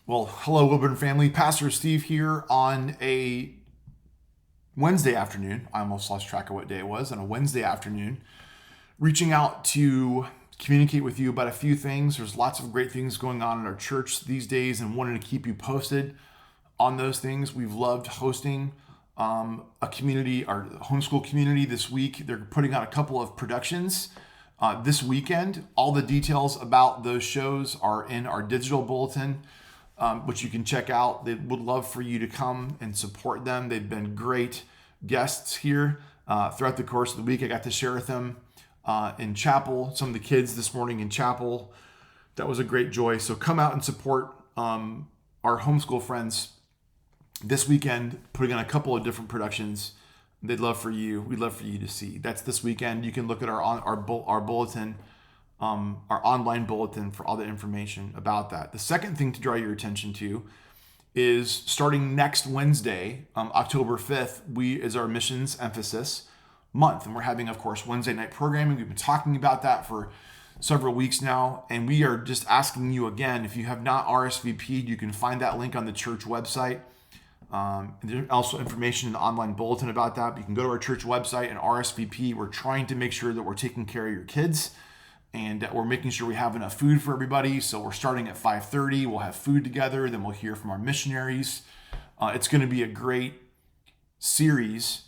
Well, hello, Wilburn family. Pastor Steve here on a Wednesday afternoon. I almost lost track of what day it was. On a Wednesday afternoon, reaching out to communicate with you about a few things. There's lots of great things going on in our church these days and wanting to keep you posted on those things. We've loved hosting a community, our homeschool community this week. They're putting out a couple of productions this weekend. All the details about those shows are in our digital bulletin, which you can check out. They would love for you to come and support them. They've been great guests here throughout the course of the week. I got to share with them in chapel, some of the kids this morning in chapel. That was a great joy. So come out and support our homeschool friends this weekend, putting on a couple of different productions. We'd love for you to see. That's this weekend. You can look at our bulletin, our online bulletin for all the information about that. The second thing to draw your attention to is starting next Wednesday, October 5th, is our missions emphasis month. And we're having, of course, Wednesday night programming. We've been talking about that for several weeks now. And we are just asking you again, if you have not RSVP'd, you can find that link on the church website. There's also information in the online bulletin about that. But you can go to our church website and RSVP. We're trying to make sure that we're taking care of your kids and that we're making sure we have enough food for everybody. So we're starting at 5:30. We'll have food together. Then we'll hear from our missionaries. It's going to be a great series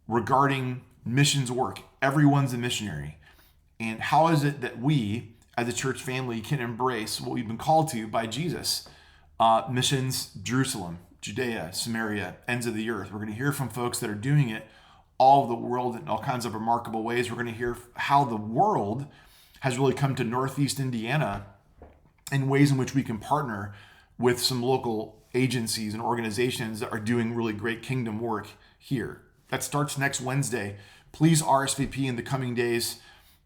regarding missions work. Everyone's a missionary. And how is it that we, as a church family, can embrace what we've been called to by Jesus? Missions, Jerusalem, Judea, Samaria, ends of the earth. We're going to hear from folks that are doing it all over the world in all kinds of remarkable ways. We're going to hear how the world has really come to Northeast Indiana in ways in which we can partner with some local agencies and organizations that are doing really great kingdom work here. That starts next Wednesday. Please RSVP in the coming days.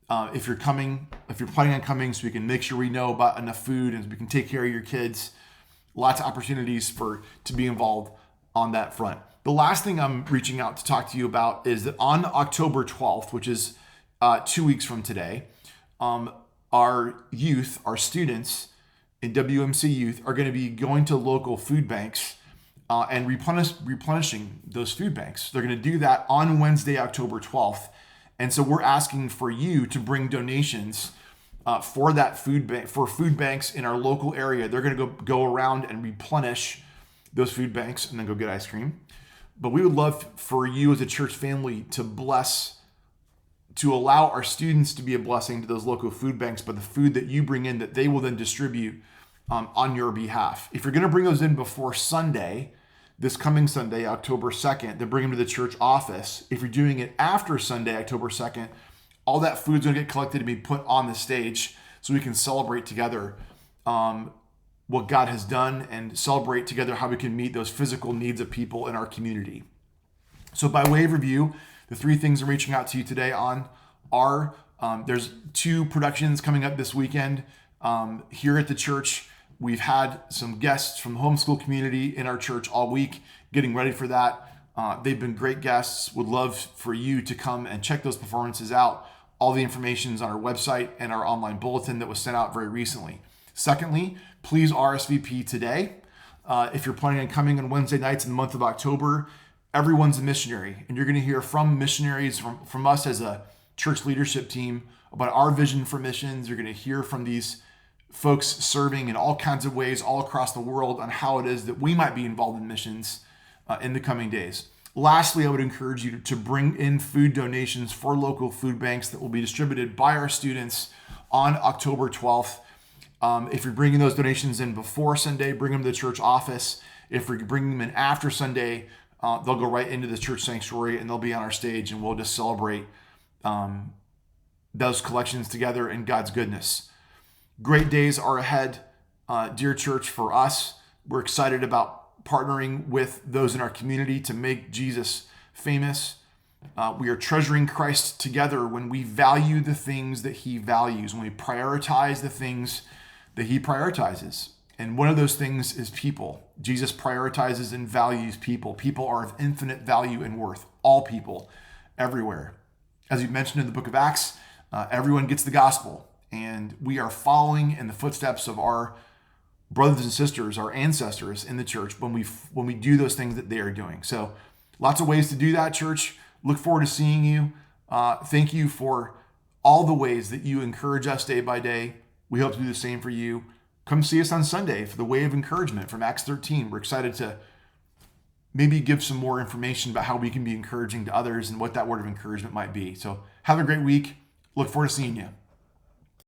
If you're planning on coming, so we can make sure we know about enough food and we can take care of your kids. Lots of opportunities to be involved on that front. The last thing I'm reaching out to talk to you about is that on October 12th, which is 2 weeks from today, our youth, our students in WMC Youth are going to be going to local food banks and replenishing those food banks. They're going to do that on Wednesday, October 12th. And so we're asking for you to bring donations for that food banks in our local area. They're going to go around and replenish those food banks and then go get ice cream. But we would love for you as a church family to allow our students to be a blessing to those local food banks by the food that you bring in that they will then distribute on your behalf. If you're going to bring those in before Sunday, this coming Sunday, October 2nd, then bring them to the church office. If you're doing it after Sunday, October 2nd, all that food's going to get collected and be put on the stage so we can celebrate together what God has done and celebrate together how we can meet those physical needs of people in our community. So by way of review, the three things I'm reaching out to you today on are there's 2 productions coming up this weekend here at the church. We've had some guests from the homeschool community in our church all week getting ready for that. They've been great guests. Would love for you to come and check those performances out. All the information is on our website and our online bulletin that was sent out very recently. Secondly, please RSVP today. If you're planning on coming on Wednesday nights in the month of October, everyone's a missionary. And you're going to hear from missionaries, from us as a church leadership team about our vision for missions. You're going to hear from these folks serving in all kinds of ways all across the world on how it is that we might be involved in missions in the coming days. Lastly, I would encourage you to bring in food donations for local food banks that will be distributed by our students on October 12th. If you're bringing those donations in before Sunday, bring them to the church office. If we're bringing them in after Sunday, they'll go right into the church sanctuary and they'll be on our stage and we'll just celebrate those collections together in God's goodness. Great days are ahead, dear church, for us. We're excited about partnering with those in our community to make Jesus famous. We are treasuring Christ together when we value the things that he values, when we prioritize the things that he prioritizes. And one of those things is people. Jesus prioritizes and values people. People are of infinite value and worth. All people, everywhere. As you mentioned in the book of Acts, everyone gets the gospel. And we are following in the footsteps of our brothers and sisters, our ancestors in the church when we do those things that they are doing. So lots of ways to do that, church. Look forward to seeing you. Thank you for all the ways that you encourage us day by day. We hope to do the same for you. Come see us on Sunday for the Way of Encouragement from Acts 13. We're excited to maybe give some more information about how we can be encouraging to others and what that word of encouragement might be. So have a great week. Look forward to seeing you.